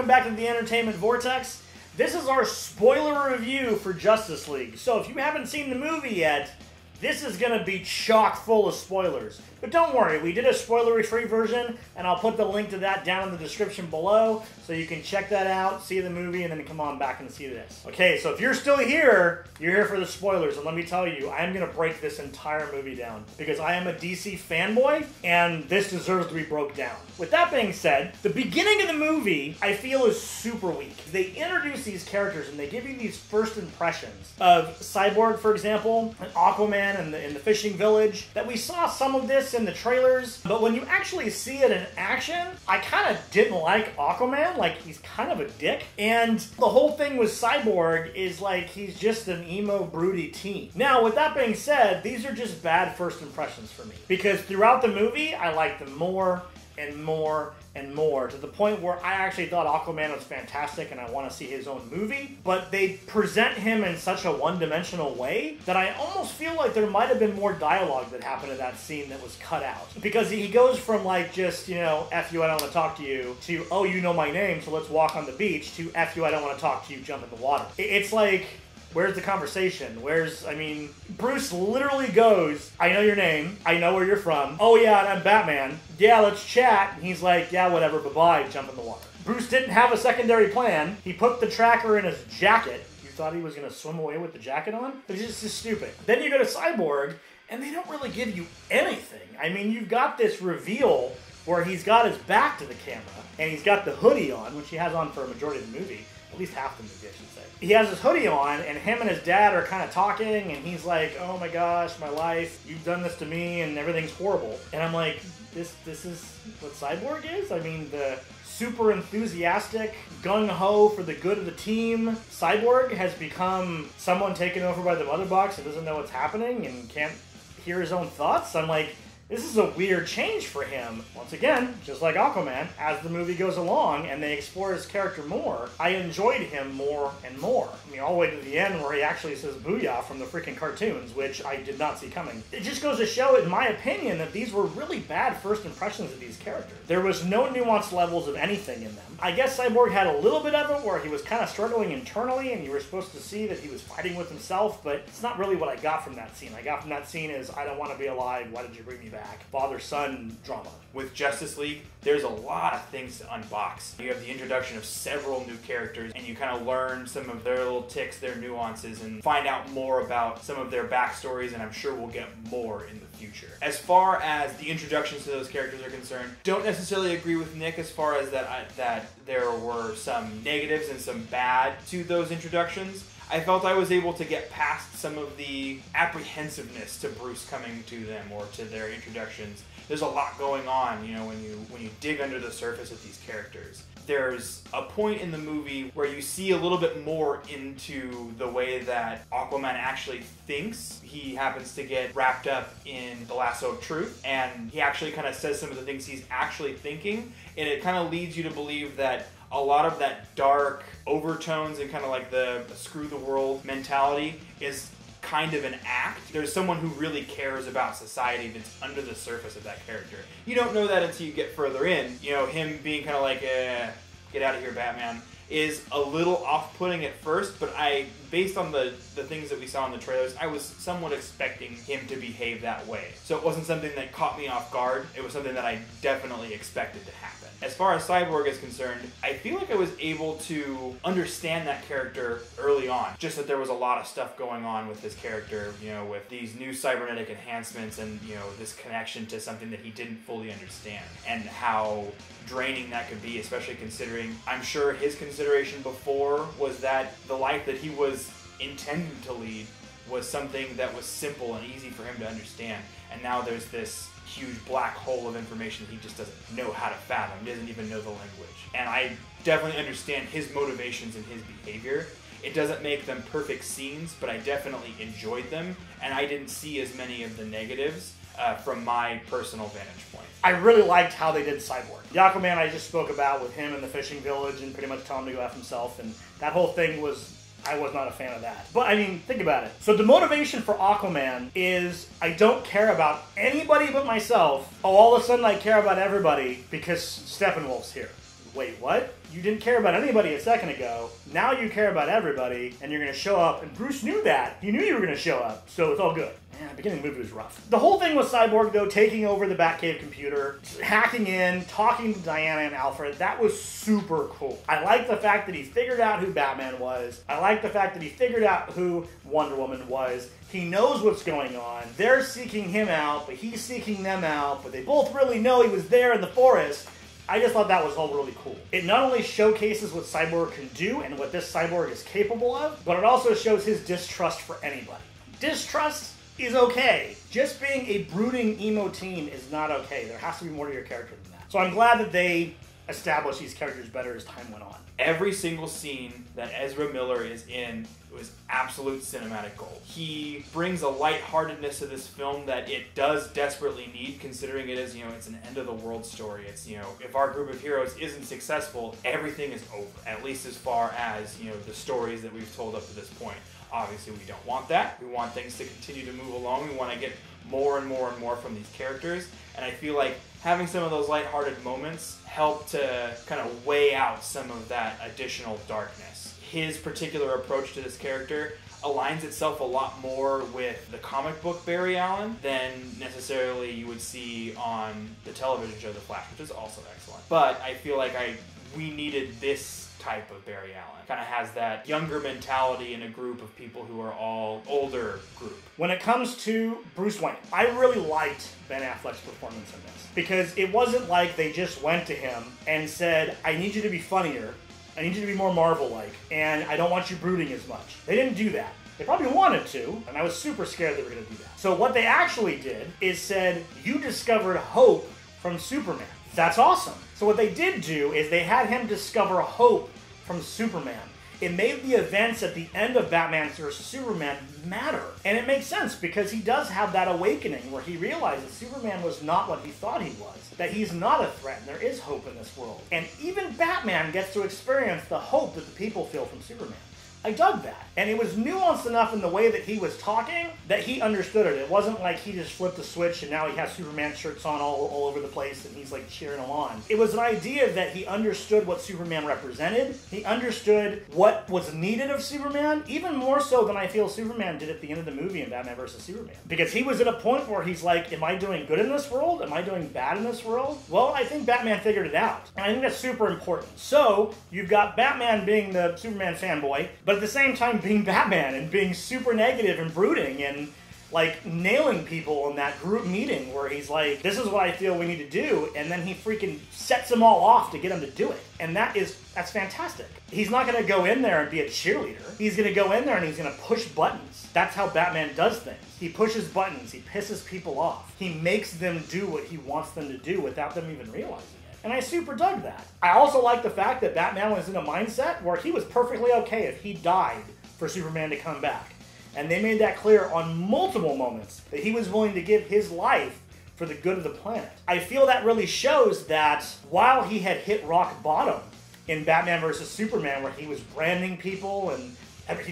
welcome back to the Entertainment Vortex. This is our spoiler review for Justice League. So if you haven't seen the movie yet, this is going to be chock full of spoilers. But don't worry, we did a spoilery-free version, and I'll put the link to that down in the description below, so you can check that out, see the movie, and then come on back and see this. Okay, so if you're still here, you're here for the spoilers, and let me tell you, I am going to break this entire movie down, because I am a DC fanboy, and this deserves to be broke down. With that being said, the beginning of the movie, I feel, is super weak. They introduce these characters, and they give you these first impressions of Cyborg, for example, and Aquaman in the fishing village, that we saw some of this in the trailers, but when you actually see it in action, I kind of didn't like Aquaman. Like, he's kind of a dick, and the whole thing with Cyborg is like he's just an emo, broody teen. Now, with that being said, these are just bad first impressions for me, because throughout the movie, I liked them more and more and more, to the point where I actually thought Aquaman was fantastic and I want to see his own movie, but they present him in such a one-dimensional way that I almost feel like there might have been more dialogue that happened in that scene that was cut out. Because he goes from like just, you know, F you, I don't want to talk to you, to, oh, you know my name, so let's walk on the beach, to F you, I don't want to talk to you, jump in the water. It's like, where's the conversation? I mean, Bruce literally goes, I know your name, I know where you're from, oh yeah, and I'm Batman, yeah, let's chat, and he's like, yeah, whatever, bye-bye, jump in the water. Bruce didn't have a secondary plan. He put the tracker in his jacket. You thought he was going to swim away with the jacket on? But it's just stupid. Then you go to Cyborg, and they don't really give you anything. I mean, you've got this reveal where he's got his back to the camera, and he's got the hoodie on, which he has on for a majority of the movie. At least half the movie, I should say. He has his hoodie on, and him and his dad are kind of talking, and he's like, oh my gosh, my life, you've done this to me, and everything's horrible. And I'm like, this is what Cyborg is? I mean, the super enthusiastic, gung-ho for the good of the team Cyborg has become someone taken over by the mother box and doesn't know what's happening and can't hear his own thoughts? I'm like, this is a weird change for him. Once again, just like Aquaman, as the movie goes along and they explore his character more, I enjoyed him more and more. I mean, all the way to the end where he actually says booyah from the freaking cartoons, which I did not see coming. It just goes to show, in my opinion, that these were really bad first impressions of these characters. There was no nuanced levels of anything in them. I guess Cyborg had a little bit of it where he was kind of struggling internally and you were supposed to see that he was fighting with himself, but it's not really what I got from that scene. I got from that scene is, I don't want to be alive, why did you bring me back? Father-son drama. With Justice League, there's a lot of things to unbox. You have the introduction of several new characters, and you kind of learn some of their little ticks, their nuances, and find out more about some of their backstories, and I'm sure we'll get more in the future. As far as the introductions to those characters are concerned, don't necessarily agree with Nick as far as that there were some negatives and some bad to those introductions. I felt I was able to get past some of the apprehensiveness to Bruce coming to them or to their introductions. There's a lot going on, you know, when you dig under the surface of these characters. There's a point in the movie where you see a little bit more into the way that Aquaman actually thinks. He happens to get wrapped up in the lasso of truth, and he actually kind of says some of the things he's actually thinking, and it kind of leads you to believe that a lot of that dark overtones and kind of like the screw the world mentality is kind of an act. There's someone who really cares about society that's under the surface of that character. You don't know that until you get further in. You know, him being kind of like, get out of here, Batman, is a little off-putting at first, but based on the things that we saw in the trailers, I was somewhat expecting him to behave that way. So it wasn't something that caught me off guard. It was something that I definitely expected to happen. As far as Cyborg is concerned, I feel like I was able to understand that character early on. Just that there was a lot of stuff going on with his character, you know, with these new cybernetic enhancements and, you know, this connection to something that he didn't fully understand, and how draining that could be, especially considering, I'm sure his consideration before was that the life that he was intended to lead was something that was simple and easy for him to understand. And now there's this huge black hole of information he just doesn't know how to fathom, he doesn't even know the language. And I definitely understand his motivations and his behavior. It doesn't make them perfect scenes, but I definitely enjoyed them, and I didn't see as many of the negatives from my personal vantage point. I really liked how they did Cyborg. The Aquaman I just spoke about with him in the fishing village and pretty much telling him to go F himself, and that whole thing was, I was not a fan of that. But I mean, think about it. So the motivation for Aquaman is, I don't care about anybody but myself. Oh, all of a sudden I care about everybody because Steppenwolf's here. wait, what? You didn't care about anybody a second ago. Now you care about everybody, and you're going to show up. And Bruce knew that. He knew you were going to show up, so it's all good. Man, the beginning of the movie was rough. The whole thing with Cyborg, though, taking over the Batcave computer, hacking in, talking to Diana and Alfred, that was super cool. I like the fact that he figured out who Batman was. I like the fact that he figured out who Wonder Woman was. He knows what's going on. They're seeking him out, but he's seeking them out, but they both really know he was there in the forest. I just thought that was all really cool. It not only showcases what Cyborg can do and what this Cyborg is capable of, but it also shows his distrust for anybody. Distrust is okay. Just being a brooding emo teen is not okay. There has to be more to your character than that. So I'm glad that they established these characters better as time went on. Every single scene that Ezra Miller is in was absolute cinematic gold. He brings a lightheartedness to this film that it does desperately need, considering it is, it's an end-of-the-world story. It's, if our group of heroes isn't successful, everything is over, at least as far as, the stories that we've told up to this point. Obviously, we don't want that. We want things to continue to move along. We want to get more and more and more from these characters, and I feel like having some of those lighthearted moments help to kind of weigh out some of that additional darkness. His particular approach to this character aligns itself a lot more with the comic book Barry Allen than necessarily you would see on the television show The Flash, which is also excellent. But I feel like we needed this type of Barry Allen. Kind of has that younger mentality in a group of people who are all older group. When it comes to Bruce Wayne, I really liked Ben Affleck's performance in this. Because it wasn't like they just went to him and said, I need you to be funnier, I need you to be more Marvel-like, and I don't want you brooding as much. They didn't do that. They probably wanted to, and I was super scared they were going to do that. So what they actually did is said, you discovered hope from Superman. That's awesome. So what they did do is they had him discover hope from Superman. It made the events at the end of Batman vs. Superman matter. And it makes sense because he does have that awakening where he realizes Superman was not what he thought he was. That he's not a threat and there is hope in this world. And even Batman gets to experience the hope that the people feel from Superman. I dug that. And it was nuanced enough in the way that he was talking that he understood it. It wasn't like he just flipped a switch and now he has Superman shirts on all over the place and he's like cheering him on. It was an idea that he understood what Superman represented. He understood what was needed of Superman, even more so than I feel Superman did at the end of the movie in Batman vs. Superman. Because he was at a point where he's like, am I doing good in this world? Am I doing bad in this world? Well, I think Batman figured it out. And I think that's super important. So, you've got Batman being the Superman fanboy, but at the same time being Batman and being super negative and brooding and like nailing people in that group meeting where he's like, this is what I feel we need to do, and then he freaking sets them all off to get them to do it. And that's fantastic. He's not going to go in there and be a cheerleader. He's going to go in there and he's going to push buttons. That's how Batman does things. He pushes buttons. He pisses people off. He makes them do what he wants them to do without them even realizing it. And I super dug that. I also like the fact that Batman was in a mindset where he was perfectly okay if he died for Superman to come back. And they made that clear on multiple moments that he was willing to give his life for the good of the planet. I feel that really shows that while he had hit rock bottom in Batman vs. Superman, where he was branding people and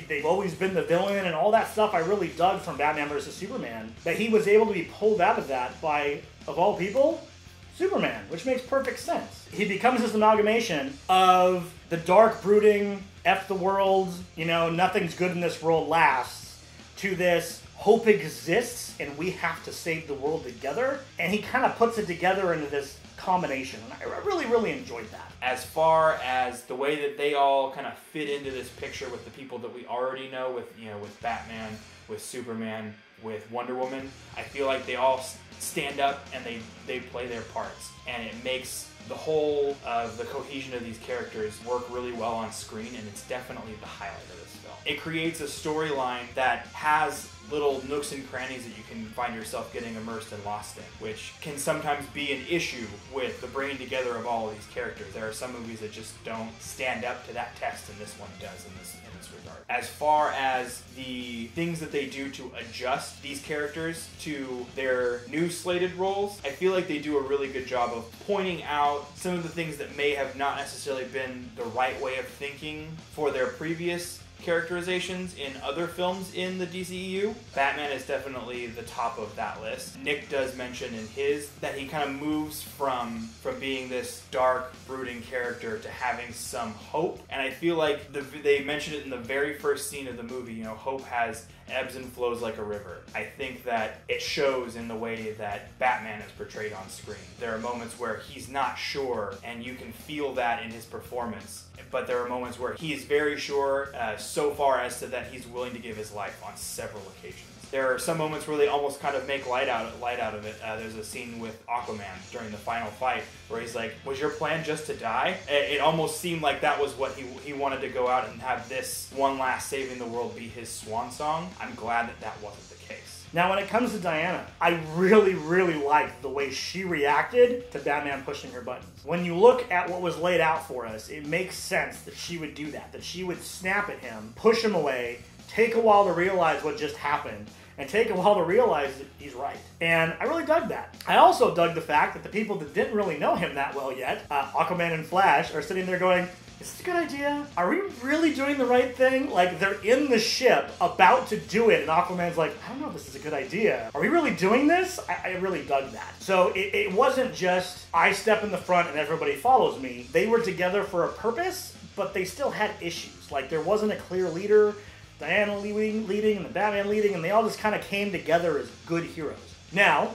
they've always been the villain and all that stuff I really dug from Batman vs. Superman, that he was able to be pulled out of that by, of all people, Superman, which makes perfect sense. He becomes this amalgamation of the dark, brooding, F the world, nothing's good in this world lasts, to this hope exists and we have to save the world together. And he kind of puts it together into this combination. And I really, really enjoyed that. As far as the way that they all kind of fit into this picture with the people that we already know, with Batman, with Superman, with Wonder Woman, I feel like they all stand up and they play their parts. And it makes the whole of the cohesion of these characters work really well on screen, and it's definitely the highlight of this film. It creates a storyline that has little nooks and crannies that you can find yourself getting immersed and lost in, which can sometimes be an issue with the bringing together of all of these characters. There are some movies that just don't stand up to that test, and this one does in this regard. As far as the things that they do to adjust these characters to their new slated roles, I feel like they do a really good job of pointing out some of the things that may have not necessarily been the right way of thinking for their previous characterizations in other films in the DCEU, Batman is definitely the top of that list. Nick does mention in his that he kind of moves from being this dark, brooding character to having some hope. And I feel like they mentioned it in the very first scene of the movie, you know, hope has ebbs and flows like a river. I think that it shows in the way that Batman is portrayed on screen. There are moments where he's not sure, and you can feel that in his performance. But there are moments where he is very sure, so far as to that he's willing to give his life on several occasions. There are some moments where they almost kind of make light out of it. There's a scene with Aquaman during the final fight where he's like, was your plan just to die? It almost seemed like that was what he wanted to go out and have this one last saving the world be his swan song. I'm glad that that wasn't the case. Now, when it comes to Diana, I really, really liked the way she reacted to Batman pushing her buttons. When you look at what was laid out for us, it makes sense that she would do that she would snap at him, push him away, take a while to realize what just happened, and take a while to realize that he's right. And I really dug that. I also dug the fact that the people that didn't really know him that well yet, Aquaman and Flash, are sitting there going, is this a good idea? Are we really doing the right thing? Like, they're in the ship, about to do it, and Aquaman's like, I don't know if this is a good idea. Are we really doing this? I really dug that. So it wasn't just, I step in the front and everybody follows me. They were together for a purpose, but they still had issues. Like, there wasn't a clear leader, Diana leading and the Batman leading, and they all just kind of came together as good heroes. Now,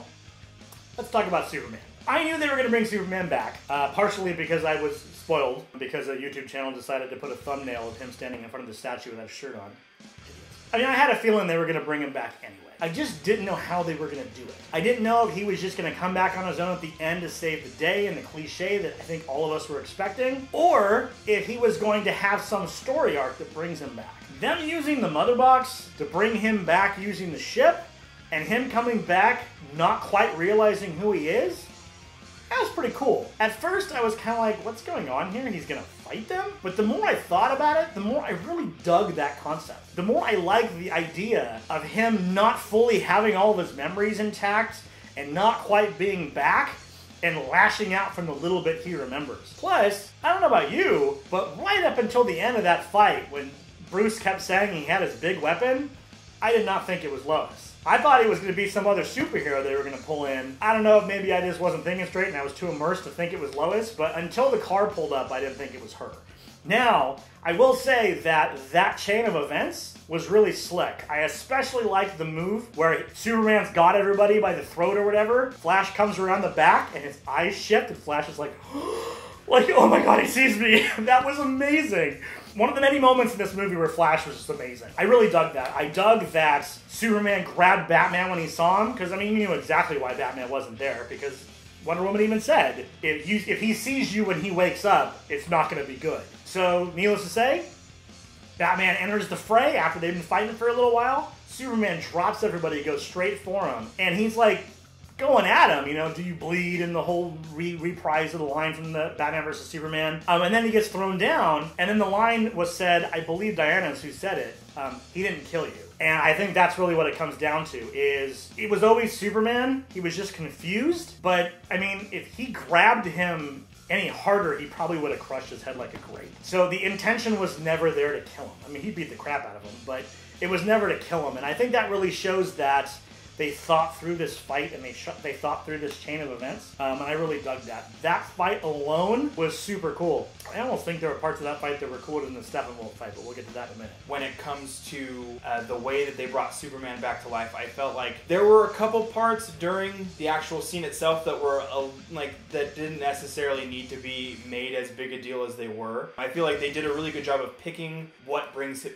let's talk about Superman. I knew they were going to bring Superman back, partially because I was spoiled, because a YouTube channel decided to put a thumbnail of him standing in front of the statue without a shirt on. I mean, I had a feeling they were going to bring him back anyway. I just didn't know how they were going to do it. I didn't know if he was just going to come back on his own at the end to save the day, and the cliche that I think all of us were expecting, or if he was going to have some story arc that brings him back. Them using the mother box to bring him back using the ship, and him coming back not quite realizing who he is, that was pretty cool. At first, I was kind of like, what's going on here? He's gonna fight them? But the more I thought about it, the more I really dug that concept. The more I liked the idea of him not fully having all of his memories intact and not quite being back and lashing out from the little bit he remembers. Plus, I don't know about you, but right up until the end of that fight, when Bruce kept saying he had his big weapon, I did not think it was Lois. I thought he was going to be some other superhero they were going to pull in. I don't know if maybe I just wasn't thinking straight and I was too immersed to think it was Lois, but until the car pulled up, I didn't think it was her. Now, I will say that that chain of events was really slick. I especially liked the move where Superman's got everybody by the throat or whatever. Flash comes around the back and his eyes shift and Flash is like, oh my god, he sees me. That was amazing. One of the many moments in this movie where Flash was just amazing. I really dug that. I dug that Superman grabbed Batman when he saw him, because, I mean, you knew exactly why Batman wasn't there, because Wonder Woman even said, if he sees you when he wakes up, it's not going to be good. So, needless to say, Batman enters the fray after they've been fighting for a little while. Superman drops everybody, goes straight for him, and he's like, going at him, you know, do you bleed, and the whole reprise of the line from the Batman vs. Superman. And then he gets thrown down, and then the line was said, I believe Diana's who said it, he didn't kill you. And I think that's really what it comes down to, is it was always Superman, he was just confused, but, I mean, if he grabbed him any harder, he probably would have crushed his head like a grape. So the intention was never there to kill him. I mean, he beat the crap out of him, but it was never to kill him, and I think that really shows that they thought through this fight and they thought through this chain of events, and I really dug that. That fight alone was super cool. I almost think there were parts of that fight that were cooler than the Steppenwolf fight, but we'll get to that in a minute. When it comes to the way that they brought Superman back to life, I felt like there were a couple parts during the actual scene itself that were that didn't necessarily need to be made as big a deal as they were. I feel like they did a really good job of picking what brings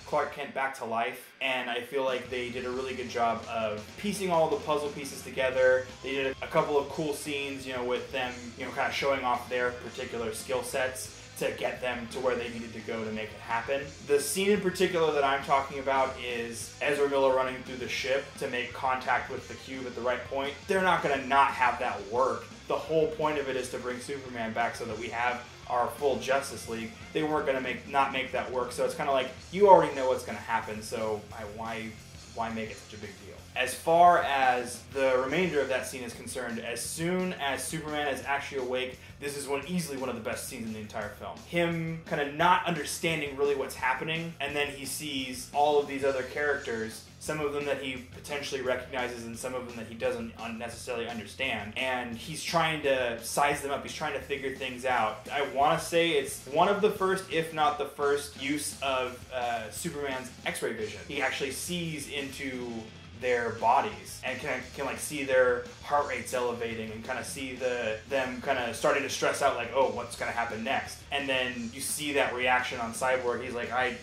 Clark Kent back to life, and I feel like they did a really good job of piecing all the puzzle pieces together. They did a couple of cool scenes, you know, with them, you know, kind of showing off their particular skill sets to get them to where they needed to go to make it happen. The scene in particular that I'm talking about is Ezra Miller running through the ship to make contact with the cube at the right point. They're not going to not have that work. The whole point of it is to bring Superman back so that we have our full Justice League. They weren't going to not make that work, so it's kind of like, you already know what's going to happen, so why why make it such a big deal? As far as the remainder of that scene is concerned, as soon as Superman is actually awake, this is easily one of the best scenes in the entire film. Him kind of not understanding really what's happening, and then he sees all of these other characters, some of them that he potentially recognizes and some of them that he doesn't necessarily understand. And he's trying to size them up. He's trying to figure things out. I want to say it's one of the first, if not the first, use of Superman's X-ray vision. He actually sees into their bodies and can like see their heart rates elevating and kind of see them kind of starting to stress out, like, oh, what's going to happen next? And then you see that reaction on Cyborg. He's like, I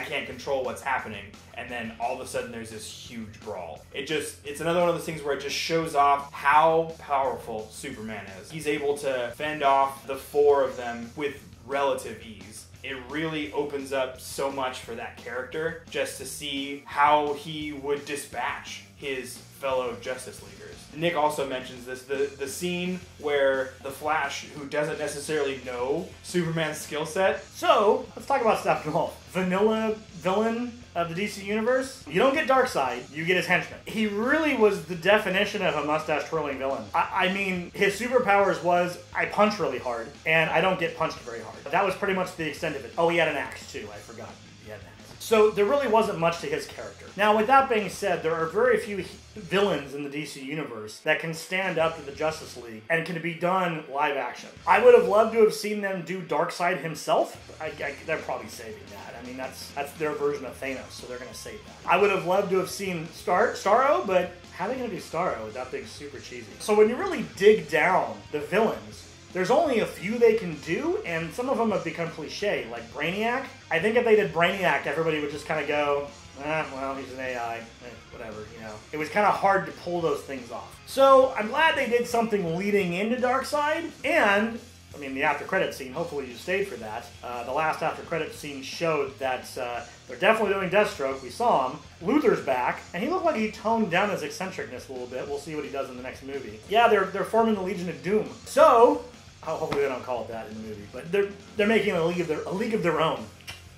can't control what's happening. And then all of a sudden there's this huge brawl. It's another one of those things where it just shows off how powerful Superman is. He's able to fend off the four of them with relative ease. It really opens up so much for that character just to see how he would dispatch his fellow Justice Leaguers. Nick also mentions this, the scene where the Flash, who doesn't necessarily know Superman's skill set. So, let's talk about Steppenwolf. Vanilla villain of the DC Universe. You don't get Darkseid, you get his henchman. He really was the definition of a mustache-twirling villain. I mean, his superpowers was, I punch really hard, and I don't get punched very hard. That was pretty much the extent of it. Oh, he had an axe, too. I forgot. He had an axe. So there really wasn't much to his character. Now, with that being said, there are very few villains in the DC Universe that can stand up to the Justice League and can be done live action. I would have loved to have seen them do Darkseid himself. They're probably saving that. I mean, that's their version of Thanos, so they're going to save that. I would have loved to have seen Starro, but how are they going to do Starro without being super cheesy? So when you really dig down the villains, there's only a few they can do, and some of them have become cliche, like Brainiac. I think if they did Brainiac, everybody would just kind of go, well, he's an AI, whatever, you know. It was kind of hard to pull those things off. So I'm glad they did something leading into Darkseid, and I mean, the after credit scene, hopefully you stayed for that. The last after credit scene showed that they're definitely doing Deathstroke. We saw him. Luther's back, and he looked like he toned down his eccentricness a little bit. We'll see what he does in the next movie. Yeah, they're forming the Legion of Doom. So, hopefully they don't call it that in the movie, but they're making a league of their own.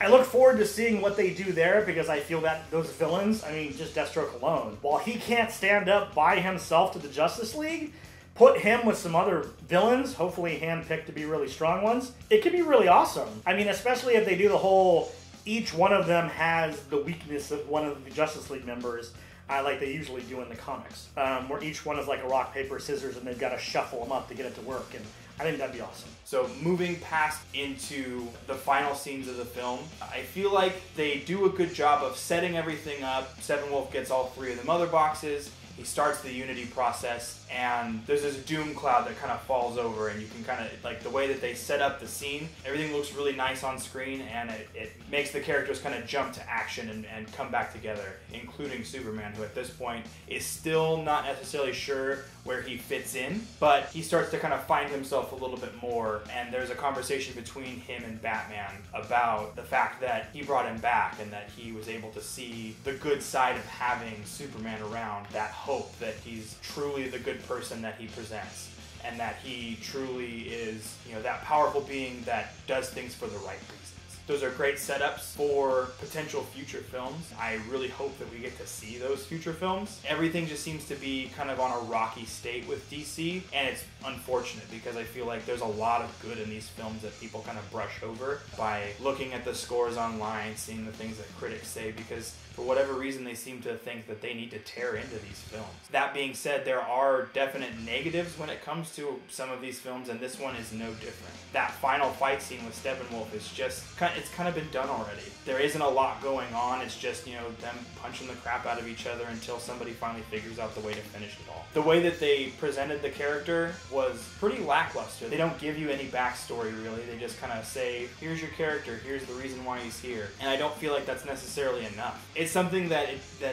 I look forward to seeing what they do there, because I feel that those villains, I mean, just Deathstroke alone, while he can't stand up by himself to the Justice League, put him with some other villains, hopefully handpicked to be really strong ones. It could be really awesome. I mean, especially if they do the whole, each one of them has the weakness of one of the Justice League members, like they usually do in the comics, where each one is like a rock, paper, scissors, and they've got to shuffle them up to get it to work, and I think that'd be awesome. So moving past into the final scenes of the film, I feel like they do a good job of setting everything up. Steppenwolf gets all three of the mother boxes. He starts the Unity process, and there's this doom cloud that kind of falls over, and you can kind of, like, the way that they set up the scene, everything looks really nice on screen, and it makes the characters kind of jump to action and come back together, including Superman, who at this point is still not necessarily sure where he fits in, but he starts to kind of find himself a little bit more, and there's a conversation between him and Batman about the fact that he brought him back and that he was able to see the good side of having Superman around, that hope that he's truly the good person that he presents, and that he truly is, you know, that powerful being that does things for the right reasons. Those are great setups for potential future films. I really hope that we get to see those future films. Everything just seems to be kind of on a rocky state with DC, and it's unfortunate because I feel like there's a lot of good in these films that people kind of brush over by looking at the scores online, seeing the things that critics say, because for whatever reason they seem to think that they need to tear into these films. That being said, there are definite negatives when it comes to some of these films, and this one is no different. That final fight scene with Steppenwolf is just it's kind of been done already. There isn't a lot going on. It's just, you know, them punching the crap out of each other until somebody finally figures out the way to finish it all. The way that they presented the character was pretty lackluster. They don't give you any backstory, really. They just kind of say, here's your character, here's the reason why he's here. And I don't feel like that's necessarily enough. It's something that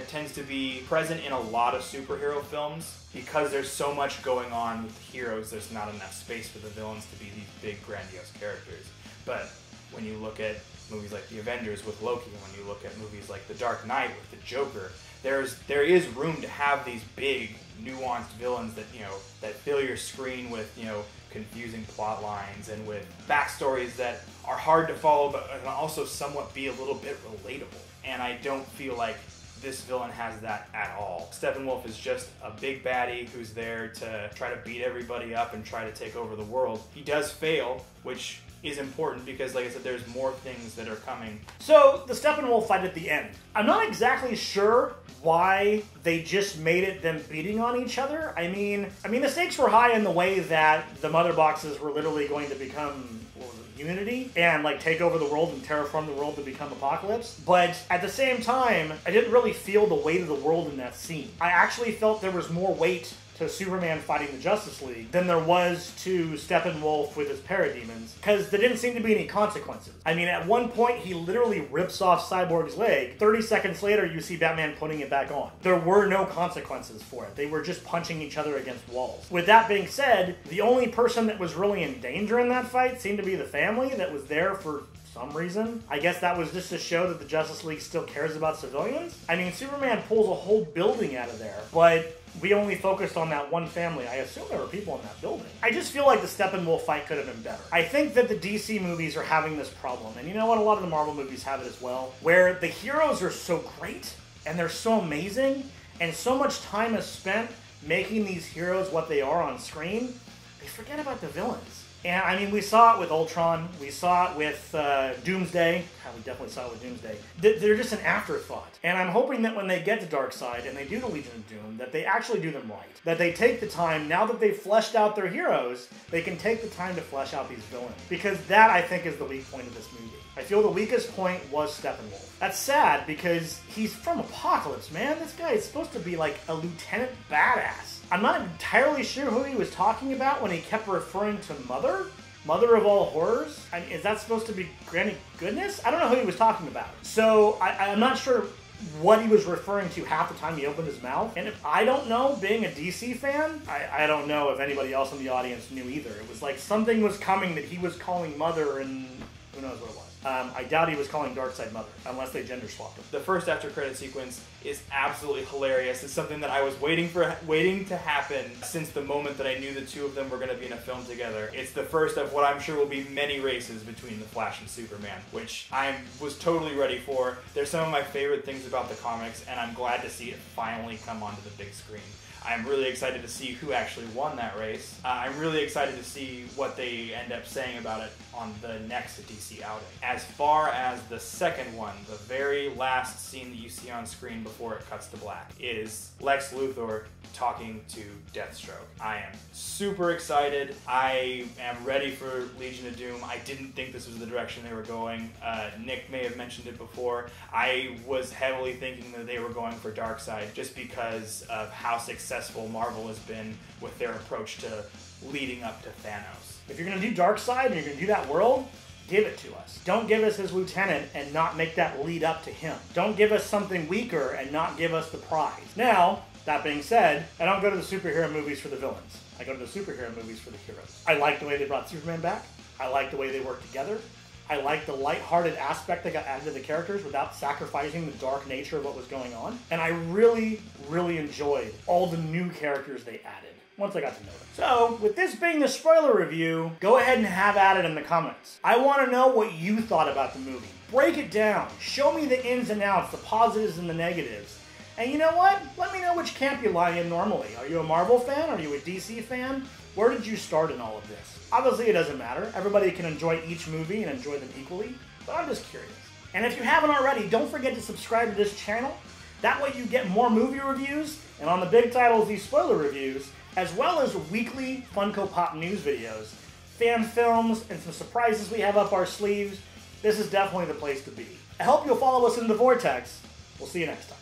tends to be present in a lot of superhero films. Because there's so much going on with the heroes, there's not enough space for the villains to be these big, grandiose characters. But when you look at movies like The Avengers with Loki, and when you look at movies like The Dark Knight with the Joker, there is room to have these big, nuanced villains that, you know, that fill your screen with, you know, confusing plot lines and with backstories that are hard to follow, but can also somewhat be a little bit relatable. And I don't feel like this villain has that at all. Steppenwolf is just a big baddie who's there to try to beat everybody up and try to take over the world. He does fail, which is important because, like I said, there's more things that are coming. So, the Steppenwolf fight at the end. I'm not exactly sure why they just made it them beating on each other. I mean, the stakes were high in the way that the mother boxes were literally going to become, what was it, Unity? And, like, take over the world and terraform the world to become Apocalypse. But, at the same time, I didn't really feel the weight of the world in that scene. I actually felt there was more weight to Superman fighting the Justice League than there was to Steppenwolf with his parademons, because there didn't seem to be any consequences. I mean, at one point, he literally rips off Cyborg's leg. 30 seconds later, you see Batman putting it back on. There were no consequences for it. They were just punching each other against walls. With that being said, the only person that was really in danger in that fight seemed to be the family that was there for some reason. I guess that was just to show that the Justice League still cares about civilians. I mean, Superman pulls a whole building out of there, but we only focused on that one family. I assume there were people in that building. I just feel like the Steppenwolf fight could have been better. I think that the DC movies are having this problem, and you know what? A lot of the Marvel movies have it as well, where the heroes are so great, and they're so amazing, and so much time is spent making these heroes what they are on screen, they forget about the villains. And, I mean, we saw it with Ultron, we saw it with Doomsday. We definitely saw it with Doomsday. They're just an afterthought. And I'm hoping that when they get to Darkseid and they do the Legion of Doom, that they actually do them right. That they take the time, now that they've fleshed out their heroes, they can take the time to flesh out these villains. Because that, I think, is the weak point of this movie. I feel the weakest point was Steppenwolf. That's sad, because he's from Apocalypse, man. This guy is supposed to be like a lieutenant badass. I'm not entirely sure who he was talking about when he kept referring to Mother. Mother of all horrors? I mean, is that supposed to be Granny Goodness? I don't know who he was talking about. So, I'm not sure what he was referring to half the time he opened his mouth. And if I don't know, being a DC fan, I don't know if anybody else in the audience knew either. It was like something was coming that he was calling Mother, and who knows what it was. I doubt he was calling Darkseid Mother, unless they gender swapped him. The first after credit sequence is absolutely hilarious. It's something that I was waiting to happen since the moment that I knew the two of them were going to be in a film together. It's the first of what I'm sure will be many races between the Flash and Superman, which I was totally ready for. They're some of my favorite things about the comics, and I'm glad to see it finally come onto the big screen. I'm really excited to see who actually won that race. I'm really excited to see what they end up saying about it on the next DC outing. As far as the second one, the very last scene that you see on screen before it cuts to black, is Lex Luthor talking to Deathstroke. I am super excited. I am ready for Legion of Doom. I didn't think this was the direction they were going. Nick may have mentioned it before. I was heavily thinking that they were going for Darkseid just because of how successful Marvel has been with their approach to leading up to Thanos. If you're going to do Darkseid and you're going to do that world, give it to us. Don't give us his lieutenant and not make that lead up to him. Don't give us something weaker and not give us the prize. Now, that being said, I don't go to the superhero movies for the villains. I go to the superhero movies for the heroes. I like the way they brought Superman back. I like the way they worked together. I like the lighthearted aspect that got added to the characters without sacrificing the dark nature of what was going on. And I really, really enjoyed all the new characters they added once I got to know them. So, with this being the spoiler review, go ahead and have at it in the comments. I want to know what you thought about the movie. Break it down. Show me the ins and outs, the positives and the negatives. And you know what? Let me know which camp you lie in normally. Are you a Marvel fan? Are you a DC fan? Where did you start in all of this? Obviously, it doesn't matter. Everybody can enjoy each movie and enjoy them equally, but I'm just curious. And if you haven't already, don't forget to subscribe to this channel. That way you get more movie reviews, and on the big titles, these spoiler reviews, as well as weekly Funko Pop news videos, fan films, and some surprises we have up our sleeves. This is definitely the place to be. I hope you'll follow us in the Vortex. We'll see you next time.